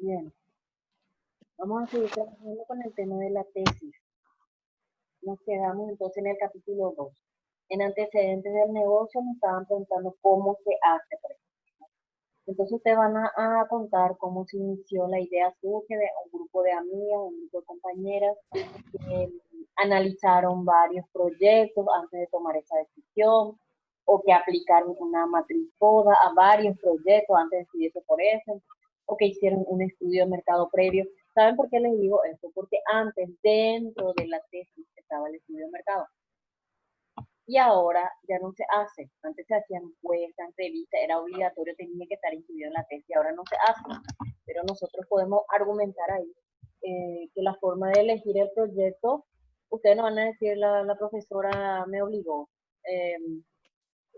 Bien, vamos a seguir trabajando con el tema de la tesis. Nos quedamos entonces en el capítulo 2. En antecedentes del negocio nos estaban preguntando cómo se hace, por ejemplo. Entonces ustedes van a contar cómo se inició la idea, surge de un grupo de amigas, un grupo de compañeras que analizaron varios proyectos antes de tomar esa decisión, o que aplicaron una matriz FODA a varios proyectos antes de decidirse por eso, o que hicieron un estudio de mercado previo. ¿Saben por qué les digo esto? Porque antes, dentro de la tesis, estaba el estudio de mercado. Y ahora ya no se hace. Antes se hacían encuestas, entrevistas, era obligatorio, tenía que estar incluido en la tesis, ahora no se hace. Pero nosotros podemos argumentar ahí que la forma de elegir el proyecto, ustedes no van a decir la profesora me obligó, eh,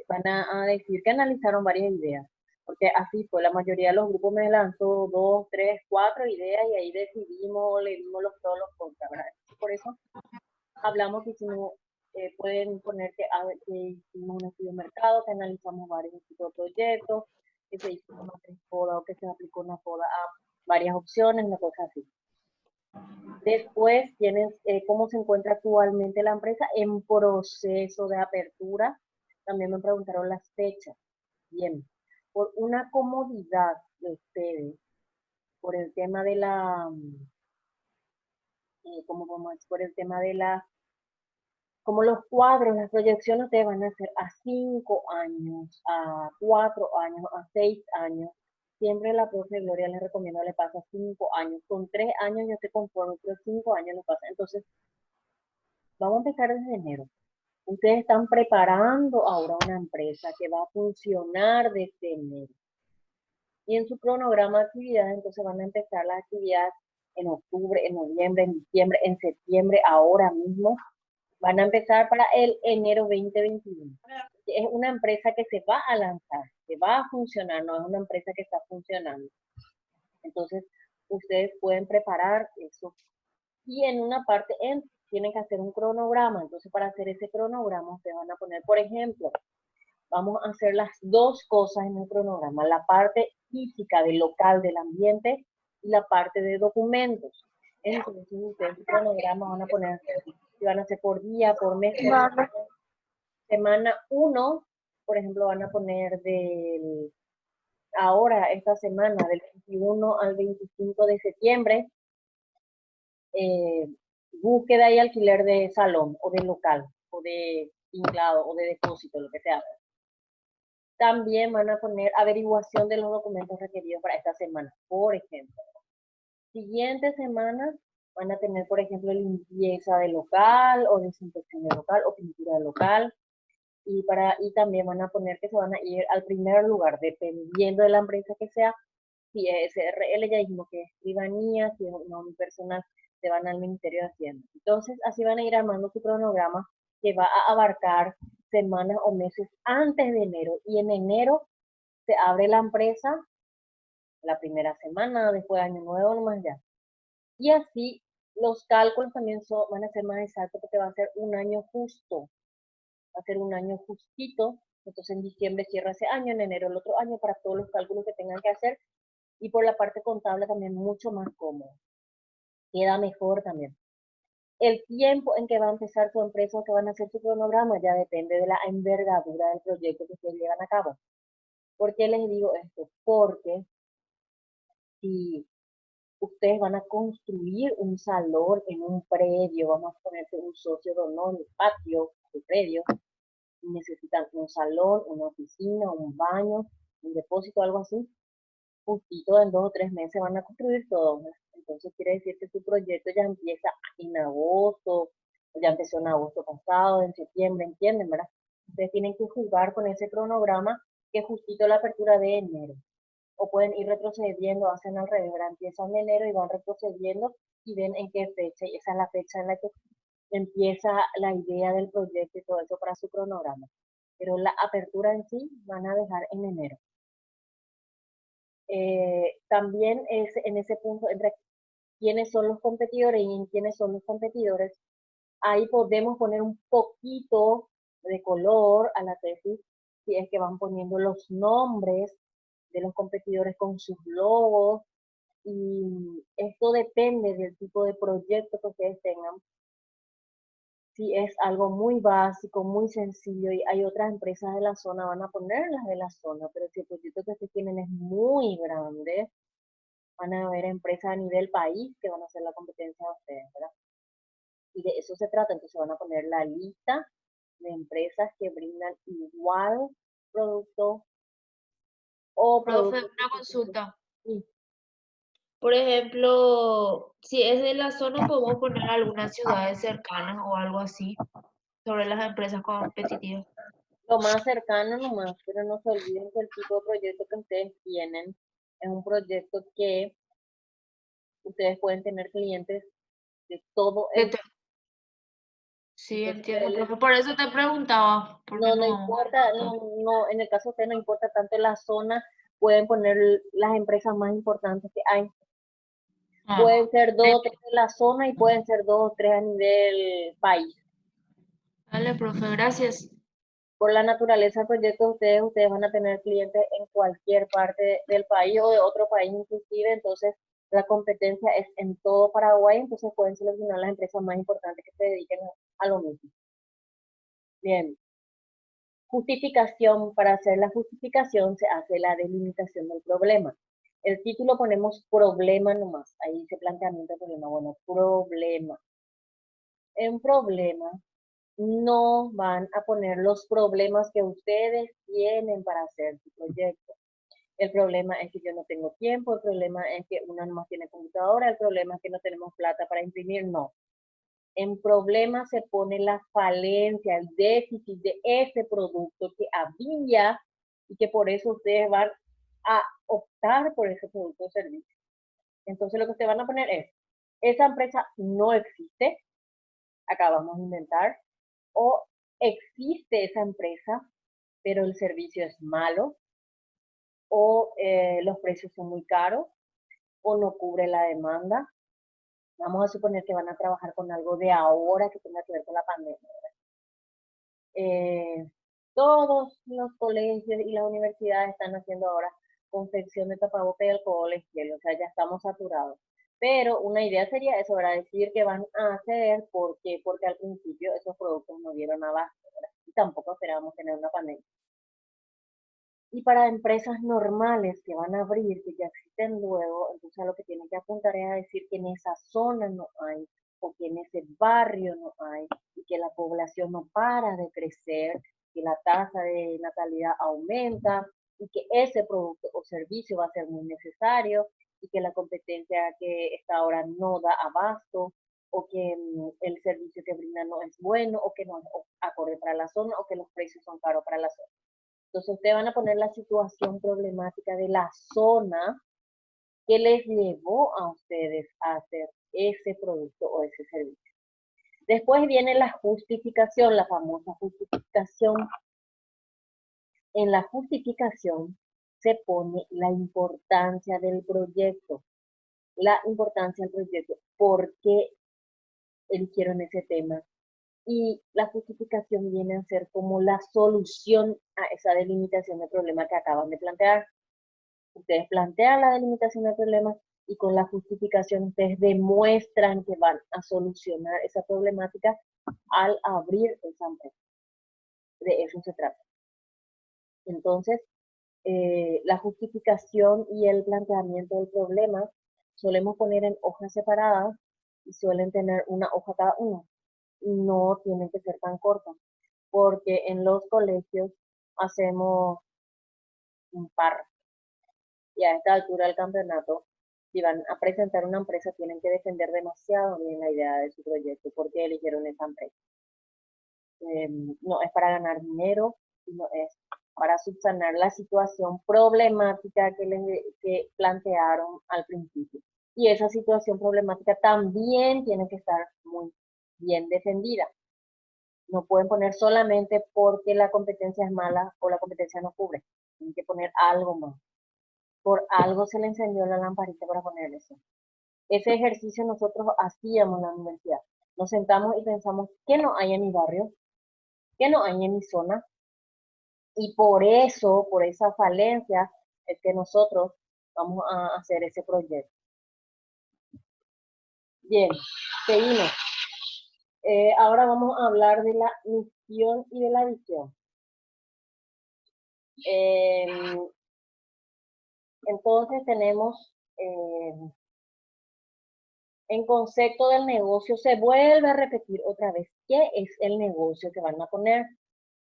van a decir que analizaron varias ideas, porque así fue, la mayoría de los grupos me lanzó 2, 3, 4 ideas y ahí decidimos, le dimos los pros, los contras, ¿verdad? Por eso hablamos que hicimos, pueden poner que hicimos un estudio de mercado, que analizamos varios tipos de proyectos, que se hizo una matriz FODA o que se aplicó una FODA a varias opciones, una cosa así. Después tienes cómo se encuentra actualmente la empresa en proceso de apertura. También me preguntaron las fechas. Bien, por una comodidad de ustedes, por el tema de la, ¿cómo vamos a decir? Por el tema de la, como los cuadros, las proyecciones ustedes van a hacer a 5 años, a 4 años, a 6 años. Siempre la profe Gloria les recomiendo le pasa 5 años. Con 3 años yo estoy conforme, pero 5 años le pasa. Entonces, vamos a empezar desde enero. Ustedes están preparando ahora una empresa que va a funcionar desde enero. Y en su cronograma de actividades, entonces van a empezar las actividades en octubre, en noviembre, en diciembre, en septiembre, ahora mismo. Van a empezar para el enero 2021. Es una empresa que se va a lanzar, que va a funcionar, no es una empresa que está funcionando. Entonces, ustedes pueden preparar eso. Y en una parte tienen que hacer un cronograma. Entonces, para hacer ese cronograma, ustedes van a poner, por ejemplo, vamos a hacer las dos cosas en el cronograma, la parte física del local, del ambiente, y la parte de documentos. Entonces, ustedes en el cronograma van a poner, si van a hacer por día, por mes, por semana 1, por ejemplo, van a poner ahora, esta semana, del 21 al 25 de septiembre, eh, búsqueda y alquiler de salón o de local o de tinglado o de depósito, lo que sea. También van a poner averiguación de los documentos requeridos para esta semana. Por ejemplo, siguiente semana van a tener, por ejemplo, limpieza de local o desinfección de local o pintura de local. Y también van a poner que se van a ir al primer lugar, dependiendo de la empresa que sea. Si es SRL, ya dijimos que es escribanía, si es un personal, se van al Ministerio de Hacienda. Entonces, así van a ir armando su cronograma que va a abarcar semanas o meses antes de enero. Y en enero se abre la empresa la primera semana, después de Año Nuevo, nomás ya. Y así los cálculos también van a ser más exactos porque va a ser un año justo, va a ser un año justito. Entonces en diciembre cierra ese año, en enero el otro año para todos los cálculos que tengan que hacer. Y por la parte contable también mucho más cómodo. Queda mejor también. El tiempo en que va a empezar su empresa o que van a hacer su cronograma ya depende de la envergadura del proyecto que ustedes llevan a cabo. ¿Por qué les digo esto? Porque si ustedes van a construir un salón en un predio, vamos a ponerse un socio de honor en el patio del predio, necesitan un salón, una oficina, un baño, un depósito, algo así, justito en 2 o 3 meses van a construir todo. Entonces quiere decir que su proyecto ya empieza en agosto, ya empezó en agosto pasado, en septiembre, ¿entienden, verdad? Ustedes tienen que jugar con ese cronograma que justito la apertura de enero. O pueden ir retrocediendo, hacen al revés, empiezan en enero y van retrocediendo y ven en qué fecha, y esa es la fecha en la que empieza la idea del proyecto y todo eso para su cronograma. Pero la apertura en sí van a dejar en enero. También es en ese punto entre quiénes son los competidores y en quiénes son los competidores, ahí podemos poner un poquito de color a la tesis, si es que van poniendo los nombres de los competidores con sus logos Y esto depende del tipo de proyecto que ustedes tengan. Si es algo muy básico, muy sencillo, y hay otras empresas de la zona, van a poner las de la zona, pero si el proyecto que ustedes tienen es muy grande, van a haber empresas a nivel país que van a hacer la competencia a ustedes, ¿verdad? Y de eso se trata, entonces van a poner la lista de empresas que brindan igual producto o Profe, productos una específicos. consulta. Sí. Por ejemplo, si es de la zona, podemos poner algunas ciudades cercanas o algo así sobre las empresas competitivas. Lo más cercano nomás, pero no se olviden que el tipo de proyecto que ustedes tienen es un proyecto que ustedes pueden tener clientes de todo De el... to- Sí, Entonces, entiendo, profe. Por eso te preguntaba, porque no, no no vamos a importa, todo. no, en el caso de ustedes no importa tanto la zona, pueden poner las empresas más importantes que hay. Ah, Pueden ser dos o tres de la zona y pueden ser dos o tres a nivel país. dale, profe, gracias. Por la naturaleza del proyecto de ustedes, ustedes van a tener clientes en cualquier parte del país o de otro país inclusive, entonces la competencia es en todo Paraguay, entonces pueden seleccionar las empresas más importantes que se dediquen a lo mismo. Bien, justificación. Para hacer la justificación se hace la delimitación del problema. El título ponemos problema nomás, ahí dice planteamiento de problema, bueno, problema. En problema no van a poner los problemas que ustedes tienen para hacer su proyecto. El problema es que yo no tengo tiempo, el problema es que una no más tiene computadora, el problema es que no tenemos plata para imprimir, no. En problema se pone la falencia, el déficit de ese producto que había y que por eso ustedes van a optar por ese producto o servicio. Entonces lo que ustedes van a poner es, esa empresa no existe, acabamos de inventar, o existe esa empresa, pero el servicio es malo, o los precios son muy caros, o no cubre la demanda. Vamos a suponer que van a trabajar con algo de ahora que tenga que ver con la pandemia. Eh, Todos los colegios y las universidades están haciendo ahora confección de tapabocas y alcohol en gel, o sea, ya estamos saturados. Pero una idea sería eso, ¿verdad? Decir que van a hacer porque al principio esos productos no dieron abasto, ¿verdad? Y tampoco esperábamos tener una pandemia. Y para empresas normales que van a abrir, que ya existen luego, entonces lo que tienen que apuntar es a decir que en esa zona no hay, o que en ese barrio no hay, y que la población no para de crecer, que la tasa de natalidad aumenta, y que ese producto o servicio va a ser muy necesario, y que la competencia que está ahora no da abasto, o que el servicio que brinda no es bueno, o que no es acorde para la zona, o que los precios son caros para la zona. Entonces ustedes van a poner la situación problemática de la zona que les llevó a ustedes a hacer ese producto o ese servicio. Después viene la justificación, la famosa justificación. En la justificación se pone la importancia del proyecto, la importancia del proyecto, por qué eligieron ese tema. Y la justificación viene a ser como la solución a esa delimitación de problema que acaban de plantear. Ustedes plantean la delimitación del problema y con la justificación ustedes demuestran que van a solucionar esa problemática al abrir esa empresa. De eso se trata. Entonces, la justificación y el planteamiento del problema solemos poner en hojas separadas y suelen tener una hoja cada uno. No tienen que ser tan cortas, porque en los colegios hacemos un par y a esta altura del campeonato, si van a presentar una empresa, tienen que defender demasiado bien la idea de su proyecto, porque eligieron esa empresa. No es para ganar dinero, sino es para subsanar la situación problemática que plantearon al principio. Y esa situación problemática también tiene que estar muy bien defendida. No pueden poner solamente porque la competencia es mala o la competencia no cubre. Tienen que poner algo más. Por algo se le encendió la lamparita para poner eso. Ese ejercicio nosotros hacíamos en la universidad. Nos sentamos y pensamos, ¿qué no hay en mi barrio? ¿Qué no hay en mi zona? Y por eso, por esa falencia, es que nosotros vamos a hacer ese proyecto. Bien, seguimos. Ahora vamos a hablar de la misión y de la visión. Entonces tenemos en concepto del negocio, se vuelve a repetir otra vez qué es el negocio que van a poner,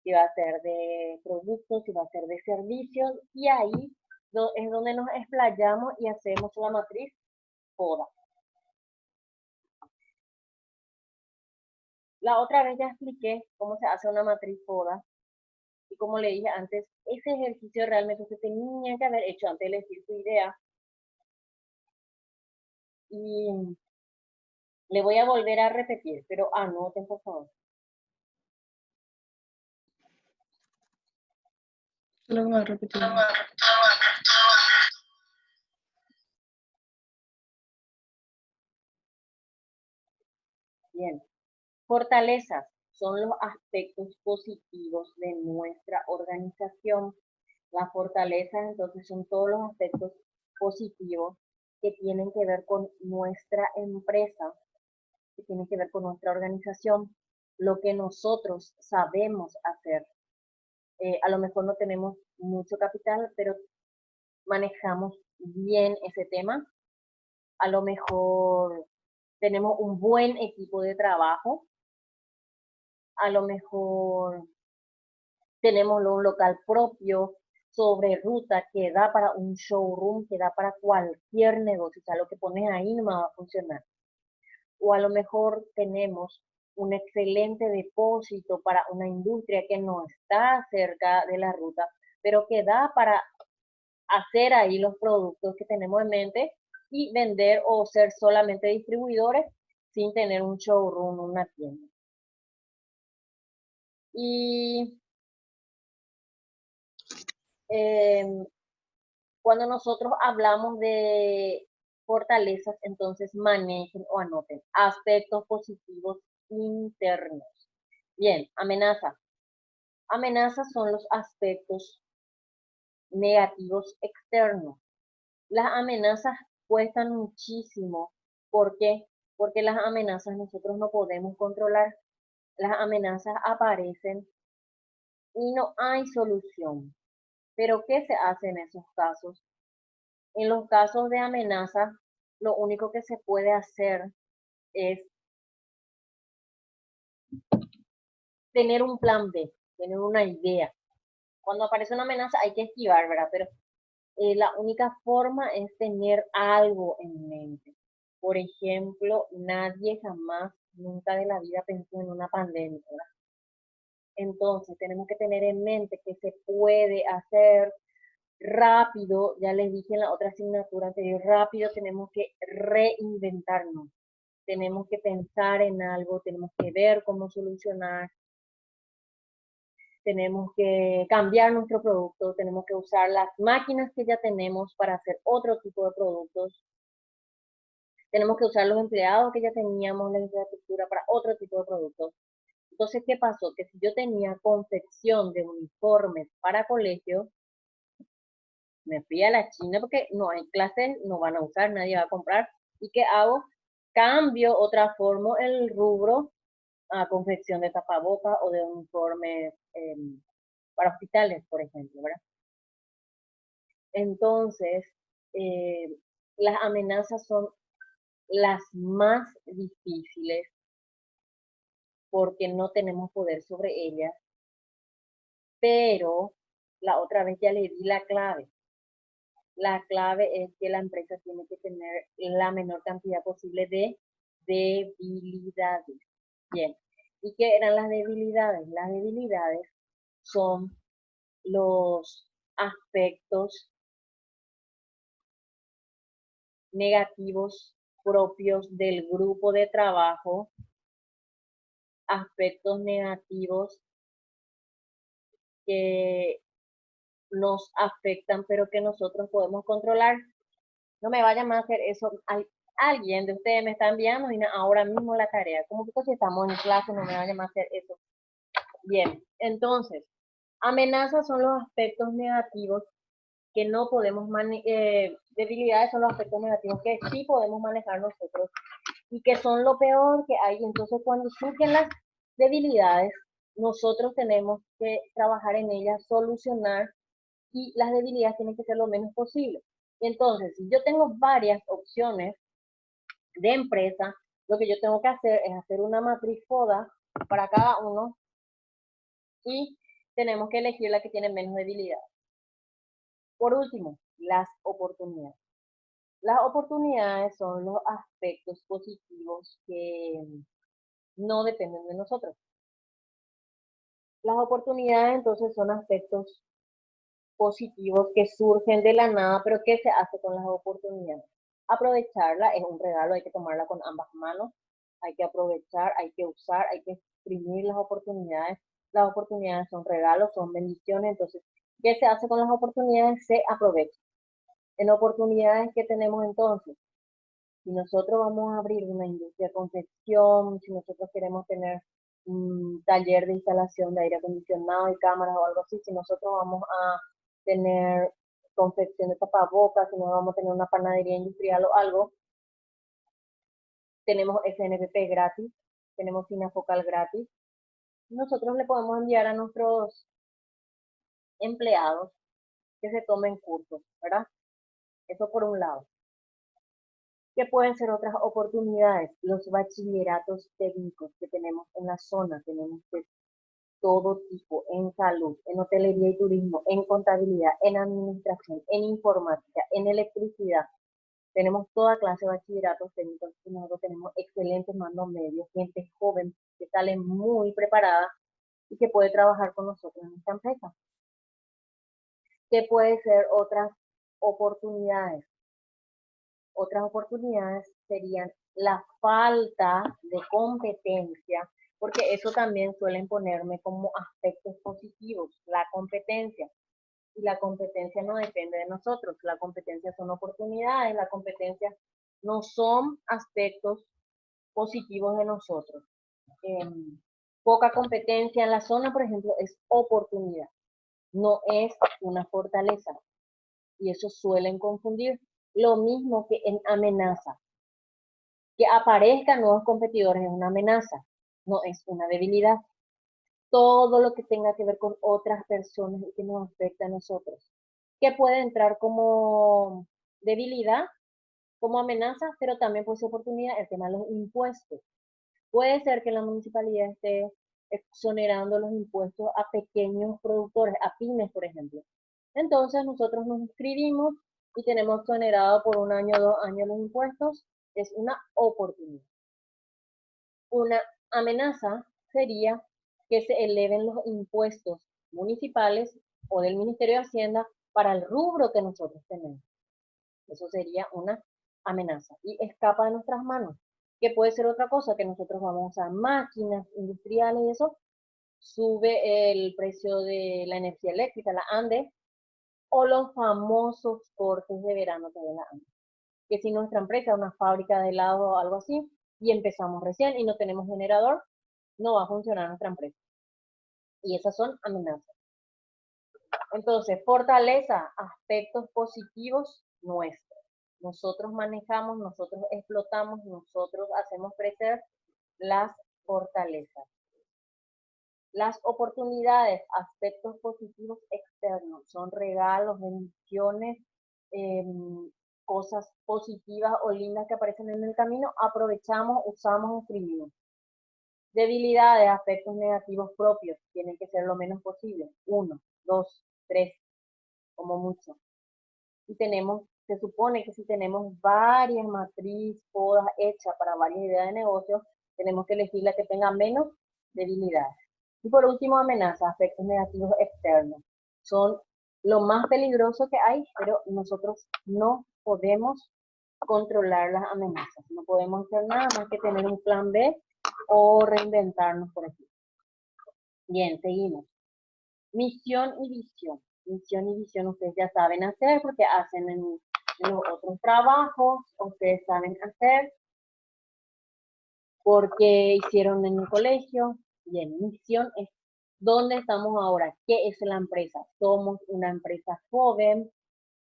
si va a ser de productos, si va a ser de servicios, y ahí es donde nos explayamos y hacemos la matriz FODA. La otra vez ya expliqué cómo se hace una matriz FODA, y como le dije antes, ese ejercicio realmente se tenía que haber hecho antes de elegir su idea. Y le voy a volver a repetir, pero anoten por favor. Lo voy a repetir. Bien. Fortalezas son los aspectos positivos de nuestra organización. Las fortalezas entonces son todos los aspectos positivos que tienen que ver con nuestra empresa, que tienen que ver con nuestra organización, lo que nosotros sabemos hacer. A lo mejor no tenemos mucho capital, pero manejamos bien ese tema. A lo mejor tenemos un buen equipo de trabajo. A lo mejor tenemos un local propio sobre ruta que da para un showroom, que da para cualquier negocio. O sea, lo que pones ahí no va a funcionar. O a lo mejor tenemos un excelente depósito para una industria que no está cerca de la ruta, pero que da para hacer ahí los productos que tenemos en mente y vender o ser solamente distribuidores sin tener un showroom, una tienda. Y cuando nosotros hablamos de fortalezas, entonces manejen o anoten aspectos positivos internos. Bien, amenazas. Amenazas son los aspectos negativos externos. Las amenazas cuestan muchísimo. ¿Por qué? Porque las amenazas nosotros no podemos controlar. Las amenazas aparecen y no hay solución. Pero ¿qué se hace en esos casos? En los casos de amenaza, lo único que se puede hacer es tener un plan B, tener una idea. Cuando aparece una amenaza hay que esquivar, ¿verdad? Pero la única forma es tener algo en mente. Por ejemplo, nadie jamás, nunca de la vida pensó en una pandemia, ¿verdad? Entonces, tenemos que tener en mente que se puede hacer rápido, ya les dije en la otra asignatura anterior, rápido tenemos que reinventarnos, tenemos que pensar en algo, tenemos que ver cómo solucionar, tenemos que cambiar nuestro producto, tenemos que usar las máquinas que ya tenemos para hacer otro tipo de productos, tenemos que usar los empleados que ya teníamos, la infraestructura para otro tipo de productos. Entonces, ¿qué pasó? Que si yo tenía confección de uniformes para colegio, me fui a la China porque no hay clases, no van a usar, nadie va a comprar. ¿Y qué hago? Cambio o transformo el rubro a confección de tapabocas o de uniformes para hospitales, por ejemplo, ¿verdad? Entonces, eh, las amenazas son las más difíciles porque no tenemos poder sobre ellas, pero la otra vez ya le di la clave. La clave es que la empresa tiene que tener la menor cantidad posible de debilidades. Bien, ¿y qué eran las debilidades? Las debilidades son los aspectos negativos propios del grupo de trabajo, aspectos negativos que nos afectan pero que nosotros podemos controlar. No me vayan a hacer eso. Alguien de ustedes me está enviando y ahora mismo la tarea. Como que si estamos en clase no me vayan a hacer eso. Bien, entonces, amenazas son los aspectos negativos que no podemos debilidades son los aspectos negativos que sí podemos manejar nosotros y que son lo peor que hay. Entonces, cuando surgen las debilidades, nosotros tenemos que trabajar en ellas, solucionar, y las debilidades tienen que ser lo menos posible. Entonces, si yo tengo varias opciones de empresa, lo que yo tengo que hacer es hacer una matriz FODA para cada uno y tenemos que elegir la que tiene menos debilidad. Por último, las oportunidades. Las oportunidades son los aspectos positivos que no dependen de nosotros. Las oportunidades entonces son aspectos positivos que surgen de la nada, pero ¿qué se hace con las oportunidades? Aprovecharla es un regalo, hay que tomarla con ambas manos, hay que aprovechar, hay que usar, hay que exprimir las oportunidades. Las oportunidades son regalos, son bendiciones, entonces, ¿qué se hace con las oportunidades? Se aprovecha. En oportunidades que tenemos entonces, si nosotros vamos a abrir una industria de confección, si nosotros queremos tener un taller de instalación de aire acondicionado y cámaras o algo así, si nosotros vamos a tener confección de tapabocas, si no vamos a tener una panadería industrial o algo, tenemos SNPP gratis, tenemos Sinafocal gratis. Nosotros le podemos enviar a nuestros empleados que se tomen cursos, ¿verdad? Eso por un lado. ¿Qué pueden ser otras oportunidades? Los bachilleratos técnicos que tenemos en la zona, tenemos de todo tipo, en salud, en hotelería y turismo, en contabilidad, en administración, en informática, en electricidad. Tenemos toda clase de bachilleratos técnicos y nosotros tenemos excelentes mandos medios, gente joven que sale muy preparada y que puede trabajar con nosotros en esta empresa. ¿Qué puede ser otras oportunidades? Otras oportunidades serían la falta de competencia, porque eso también suelen ponerme como aspectos positivos, la competencia. Y la competencia no depende de nosotros, la competencia son oportunidades, la competencia no son aspectos positivos de nosotros. Poca competencia en la zona, por ejemplo, es oportunidad, no es una fortaleza. Y eso suelen confundir. Lo mismo que en amenaza. Que aparezcan nuevos competidores es una amenaza, no es una debilidad. Todo lo que tenga que ver con otras personas y que nos afecta a nosotros. Que puede entrar como debilidad, como amenaza, pero también puede ser oportunidad el tema de los impuestos. Puede ser que la municipalidad esté exonerando los impuestos a pequeños productores, a pymes, por ejemplo. Entonces nosotros nos inscribimos y tenemos exonerado por 1 año, 2 años los impuestos. Es una oportunidad. Una amenaza sería que se eleven los impuestos municipales o del Ministerio de Hacienda para el rubro que nosotros tenemos. Eso sería una amenaza y escapa de nuestras manos. Que puede ser otra cosa, que nosotros vamos a usar máquinas industriales y eso sube el precio de la energía eléctrica, la ANDE, o los famosos cortes de verano que de la ANDE. Que si nuestra empresa es una fábrica de helado o algo así, y empezamos recién y no tenemos generador, no va a funcionar nuestra empresa. Y esas son amenazas. Entonces, fortaleza, aspectos positivos nuestros. Nosotros manejamos, nosotros explotamos, nosotros hacemos crecer las fortalezas. Las oportunidades, aspectos positivos externos, son regalos, bendiciones, cosas positivas o lindas que aparecen en el camino, aprovechamos, usamos, escribimos. Debilidades, aspectos negativos propios, tienen que ser lo menos posible. 1, 2, 3, como mucho. Y se supone que si tenemos varias matrices, todas hechas para varias ideas de negocio, tenemos que elegir la que tenga menos debilidades. Y por último, amenazas, aspectos negativos externos. Son lo más peligroso que hay, pero nosotros no podemos controlar las amenazas. No podemos hacer nada más que tener un plan B o reinventarnos por aquí. Bien, seguimos. Misión y visión. Misión y visión ustedes ya saben hacer porque hacen en los otros trabajos, ustedes saben hacer porque hicieron en el colegio. Bien, misión es dónde estamos ahora, qué es la empresa. Somos una empresa joven,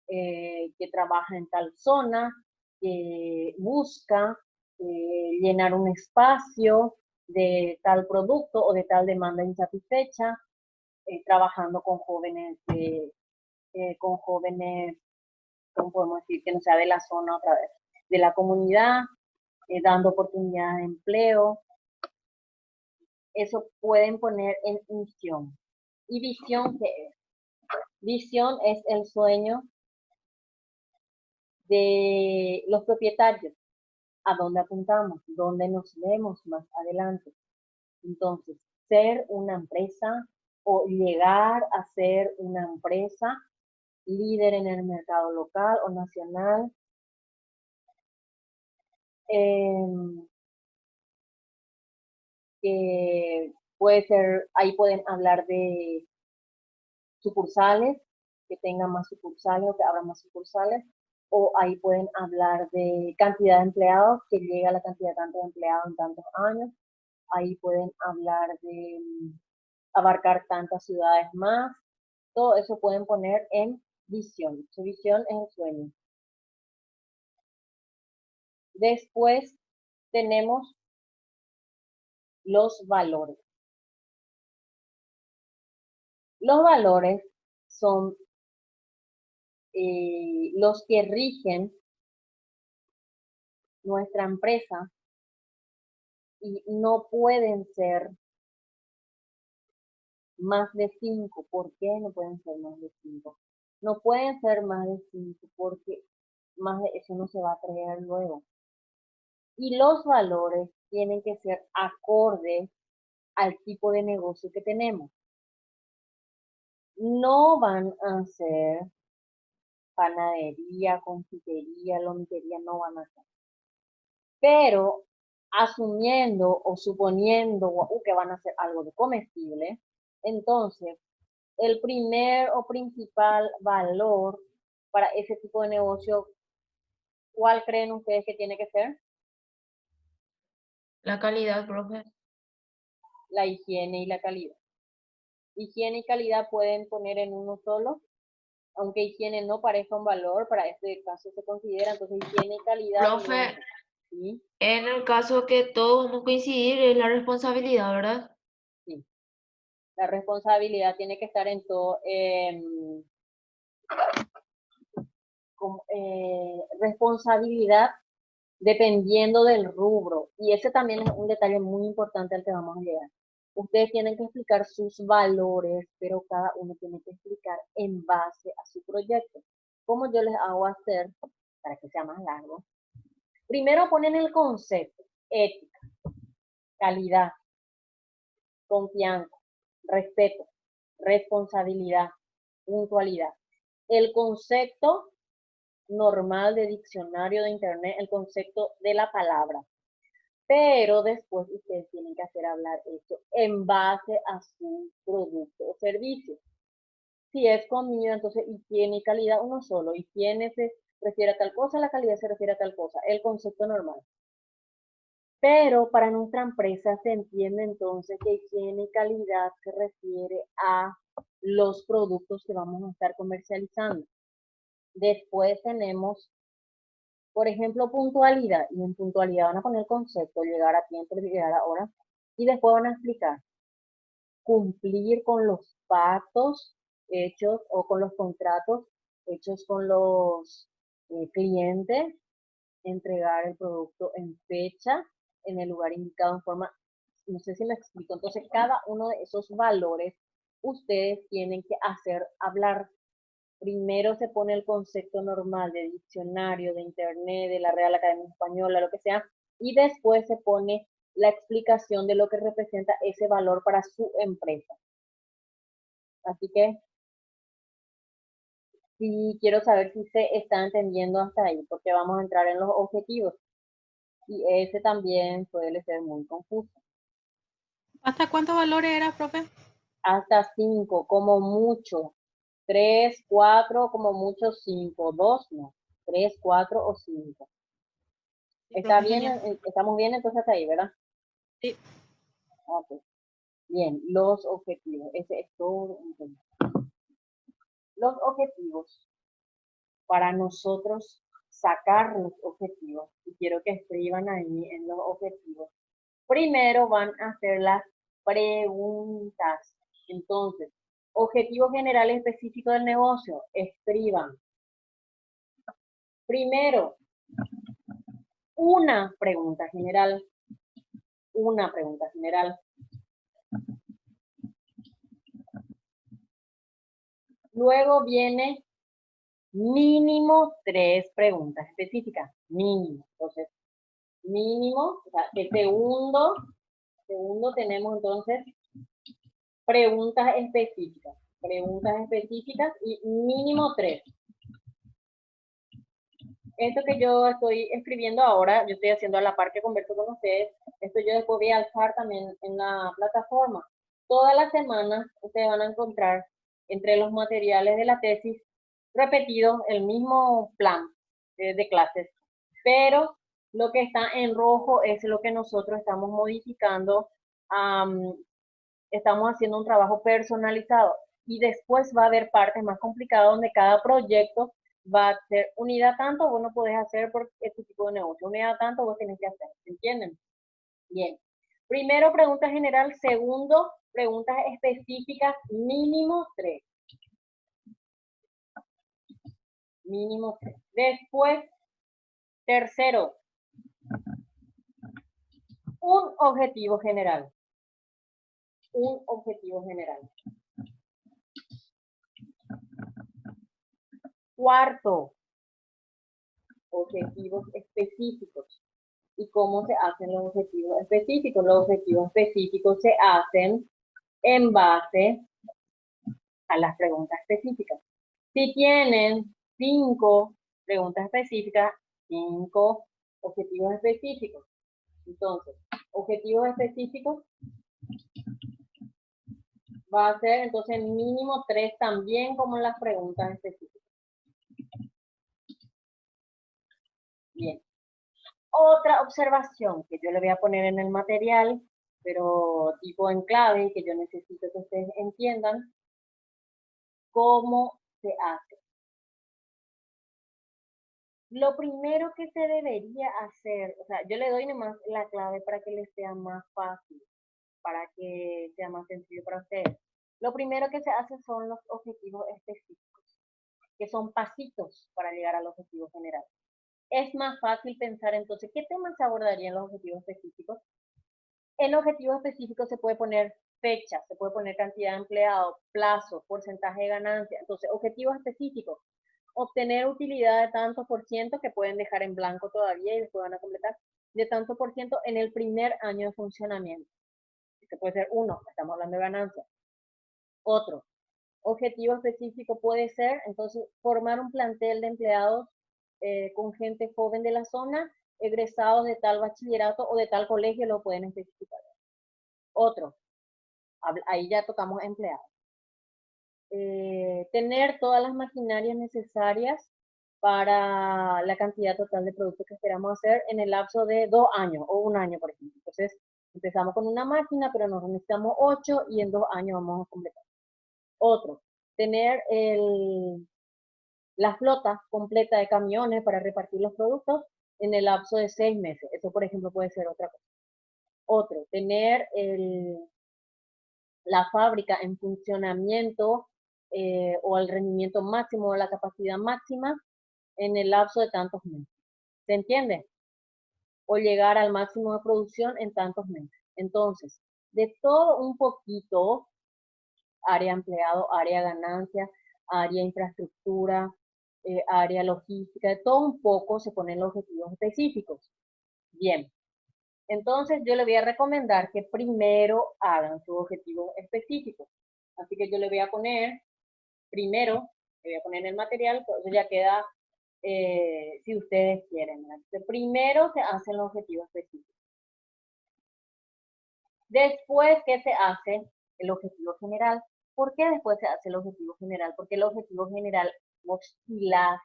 que trabaja en tal zona, que busca llenar un espacio de tal producto o de tal demanda insatisfecha, trabajando con jóvenes, ¿cómo podemos decir? Que no sea de la zona otra vez, de la comunidad, dando oportunidades de empleo. Eso pueden poner en misión. ¿Y visión qué es? Visión es el sueño de los propietarios. ¿A dónde apuntamos? ¿Dónde nos vemos más adelante? Entonces, ser una empresa o llegar a ser una empresa líder en el mercado local o nacional. Que puede ser, ahí pueden hablar de sucursales, que tengan más sucursales o que abran más sucursales, o ahí pueden hablar de cantidad de empleados, que llega a la cantidad de tantos empleados en tantos años, ahí pueden hablar de abarcar tantas ciudades más, todo eso pueden poner en visión. Su visión es el sueño. Después tenemos los valores. Los valores son los que rigen nuestra empresa y no pueden ser más de 5. ¿Por qué no pueden ser más de 5? No pueden ser más de 5 porque más de eso no se va a traer luego. Y los valores tienen que ser acordes al tipo de negocio que tenemos. No van a ser panadería, confitería, lomitería, no van a ser. Pero asumiendo o suponiendo que van a hacer algo de comestible, entonces el primer o principal valor para ese tipo de negocio, ¿cuál creen ustedes que tiene que ser? La calidad, profe. La higiene y la calidad. Higiene y calidad pueden poner en uno solo, aunque higiene no parezca un valor, para este caso se considera, entonces higiene y calidad. Profe, ¿sí? en el caso que todos vamos a coincidir, es la responsabilidad, ¿verdad? Sí. La responsabilidad tiene que estar en todo, responsabilidad dependiendo del rubro. Y ese también es un detalle muy importante al que vamos a llegar. Ustedes tienen que explicar sus valores, pero cada uno tiene que explicar en base a su proyecto. ¿Cómo yo les hago hacer para que sea más largo? Primero ponen el concepto, ética, calidad, confianza, respeto, responsabilidad, puntualidad. El concepto normal de diccionario de internet, el concepto de la palabra. Pero después ustedes tienen que hacer hablar esto en base a su producto o servicio. Si es comida, entonces higiene y calidad uno solo. Higiene se refiere a tal cosa, la calidad se refiere a tal cosa. El concepto normal. Pero para nuestra empresa se entiende entonces que higiene y calidad se refiere a los productos que vamos a estar comercializando. Después tenemos, por ejemplo, puntualidad. Y en puntualidad van a poner el concepto, llegar a tiempo, llegar a hora. Y después van a explicar cumplir con los pactos hechos o con los contratos hechos con los clientes, entregar el producto en fecha, en el lugar indicado en forma, no sé si me explico. Entonces, cada uno de esos valores ustedes tienen que hacer hablar. Primero se pone el concepto normal de diccionario, de internet, de la Real Academia Española, lo que sea, y después se pone la explicación de lo que representa ese valor para su empresa. Así que sí quiero saber si se está entendiendo hasta ahí, porque vamos a entrar en los objetivos. Y ese también suele ser muy confuso. ¿Hasta cuántos valores era, profe? Hasta 5, como mucho. 3, 4, como mucho 5. 2 no. 3, 4 o 5. Sí, ¿Está profe, bien? genial. Estamos bien entonces hasta ahí, ¿verdad? Sí. Ok. Bien, los objetivos. Ese es todo. Los objetivos para nosotros sacar los objetivos. Y quiero que escriban ahí en los objetivos. Primero van a hacer las preguntas. Entonces, objetivo general específico del negocio, escriban. Primero, una pregunta general. Una pregunta general. Luego viene mínimo 3 preguntas específicas. Mínimo. Entonces, mínimo, o sea, el segundo tenemos entonces preguntas específicas y mínimo 3. Esto que yo estoy escribiendo ahora, yo estoy haciendo a la par que converso con ustedes, esto yo después voy a alzar también en la plataforma. Todas las semanas ustedes van a encontrar entre los materiales de la tesis repetidos el mismo plan de clases, pero lo que está en rojo es lo que nosotros estamos modificando, estamos haciendo un trabajo personalizado y después va a haber partes más complicadas donde cada proyecto va a ser unidad tanto vos no podés hacer por este tipo de negocio, unidad tanto vos tenés que hacer, ¿entienden? Bien. Primero, pregunta general. Segundo, preguntas específicas, mínimo 3. Mínimo 3. Después, tercero, un objetivo general. Un objetivo general. Cuarto, objetivos específicos. ¿Y cómo se hacen los objetivos específicos? Los objetivos específicos se hacen en base a las preguntas específicas. Si tienen 5 preguntas específicas, 5 objetivos específicos. Entonces, objetivos específicos va a ser entonces mínimo 3 también como en las preguntas específicas. Bien. Otra observación que yo le voy a poner en el material, pero tipo en clave, que yo necesito que ustedes entiendan cómo se hace. Lo primero que se debería hacer, o sea, yo le doy nomás la clave para que les sea más fácil, para que sea más sencillo para ustedes. Lo primero que se hace son los objetivos específicos, que son pasitos para llegar al objetivo general. Es más fácil pensar entonces, ¿qué temas se abordarían en los objetivos específicos? En objetivos específicos se puede poner fecha, se puede poner cantidad de empleados, plazo, porcentaje de ganancia. Entonces, objetivos específicos. Obtener utilidad de tanto por ciento que pueden dejar en blanco todavía y después van a completar de tanto por ciento en el primer año de funcionamiento. Este puede ser uno, estamos hablando de ganancia. Otro, objetivo específico puede ser, entonces, formar un plantel de empleados con gente joven de la zona, egresados de tal bachillerato o de tal colegio, lo pueden especificar. Otro, ahí ya tocamos empleados. Tener todas las maquinarias necesarias para la cantidad total de productos que esperamos hacer en el lapso de 2 años o 1 año, por ejemplo. Entonces, empezamos con una máquina, pero nos necesitamos 8 y en 2 años vamos a completar. Otro, tener la flota completa de camiones para repartir los productos en el lapso de 6 meses. Eso, por ejemplo, puede ser otra cosa. Otro, tener la fábrica en funcionamiento o al rendimiento máximo o la capacidad máxima en el lapso de tantos meses. ¿Se entiende? O llegar al máximo de producción en tantos meses. Entonces, de todo un poquito, área empleado, área ganancia, área infraestructura, área logística, de todo un poco se ponen los objetivos específicos. Bien, entonces yo le voy a recomendar que primero hagan sus objetivos específicos. Así que yo le voy a poner, primero, le voy a poner el material, entonces ya queda, si ustedes quieren. Entonces, primero se hacen los objetivos específicos. Después, ¿qué se hace? El objetivo general. ¿Por qué después se hace el objetivo general? Porque el objetivo general oscila,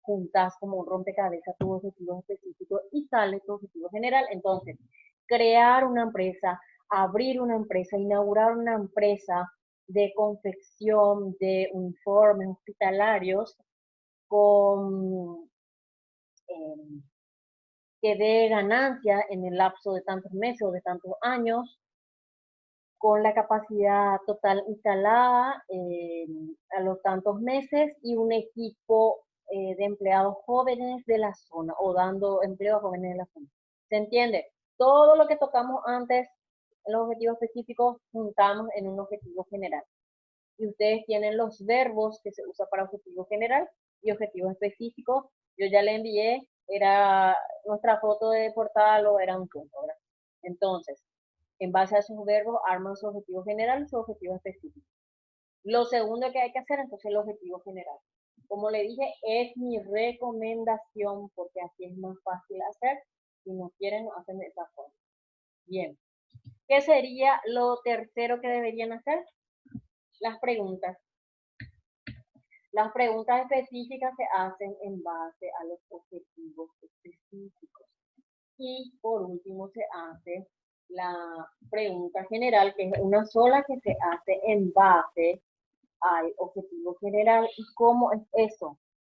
juntas como un rompecabezas tu objetivo específico y sale tu objetivo general. Entonces, crear una empresa, abrir una empresa, inaugurar una empresa de confección de uniformes hospitalarios, con que dé ganancia en el lapso de tantos meses o de tantos años, con la capacidad total instalada a los tantos meses y un equipo de empleados jóvenes de la zona o dando empleo a jóvenes de la zona. ¿Se entiende? Todo lo que tocamos antes en los objetivos específicos juntamos en un objetivo general. Y ustedes tienen los verbos que se usa para objetivo general y objetivo específico. Yo ya le envié, era nuestra foto de portada, o era un punto, ¿verdad? Entonces, en base a esos verbos, arman su objetivo general y su objetivo específico. Lo segundo que hay que hacer, entonces, el objetivo general. Como le dije, es mi recomendación porque así es más fácil hacer. Si no quieren, hacen de esa forma. Bien. ¿Qué sería lo tercero que deberían hacer? Las preguntas. Las preguntas específicas se hacen en base a los objetivos específicos. Y por último se hace la pregunta general, que es una sola que se hace en base al objetivo general. ¿Y cómo es eso?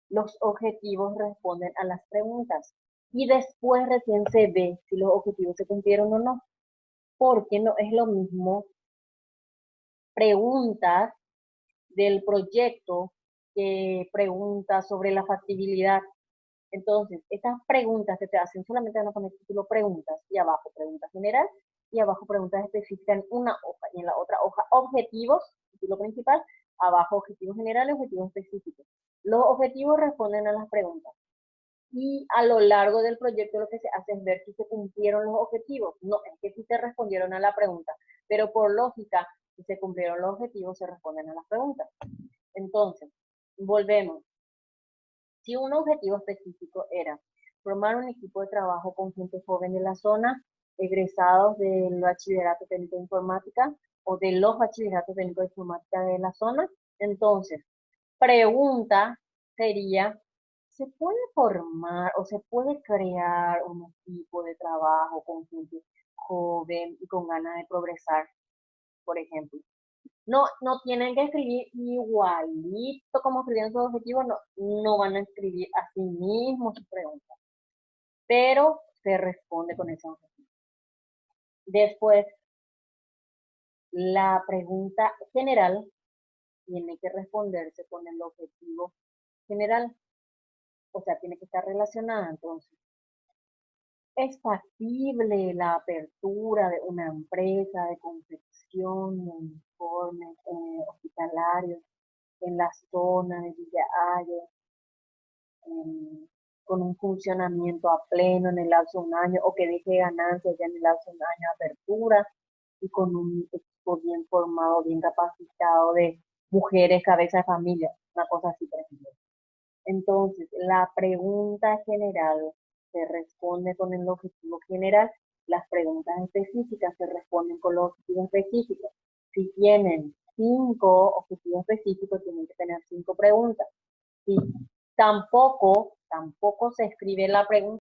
Los objetivos responden a las preguntas. Y después recién se ve si los objetivos se cumplieron o no. Porque no es lo mismo preguntas del proyecto que preguntas sobre la factibilidad. Entonces, estas preguntas que te hacen solamente van a poner título preguntas y abajo pregunta general y abajo preguntas específicas en una hoja y en la otra hoja objetivos, título principal, abajo objetivos generales, objetivos específicos. Los objetivos responden a las preguntas. Y a lo largo del proyecto lo que se hace es ver si se cumplieron los objetivos. No, es que si se respondieron a la pregunta, pero por lógica, si se cumplieron los objetivos, se responden a las preguntas. Entonces, volvemos. Si un objetivo específico era formar un equipo de trabajo con gente joven de la zona, egresados del bachillerato técnico de informática o de los bachilleratos técnicos de informática de la zona, entonces, pregunta sería, ¿se puede formar o se puede crear un equipo de trabajo con gente joven y con ganas de progresar, por ejemplo? No, no tienen que escribir igualito como escribieron sus objetivos, no van a escribir así mismo sus preguntas, pero se responde con ese objetivo. Después, la pregunta general tiene que responderse con el objetivo general, o sea, tiene que estar relacionada. Entonces, ¿es factible la apertura de una empresa de confección de uniformes hospitalarios en la zona de Villa Ayos, con un funcionamiento a pleno en el lapso de un año o que deje ganancias ya en el lapso de un año de apertura y con un equipo bien formado, bien capacitado de mujeres, cabeza de familia, una cosa así, por ejemplo? Entonces, la pregunta general se responde con el objetivo general, las preguntas específicas se responden con los objetivos específicos. Si tienen 5 objetivos específicos, tienen que tener 5 preguntas. Si tampoco se escribe la pregunta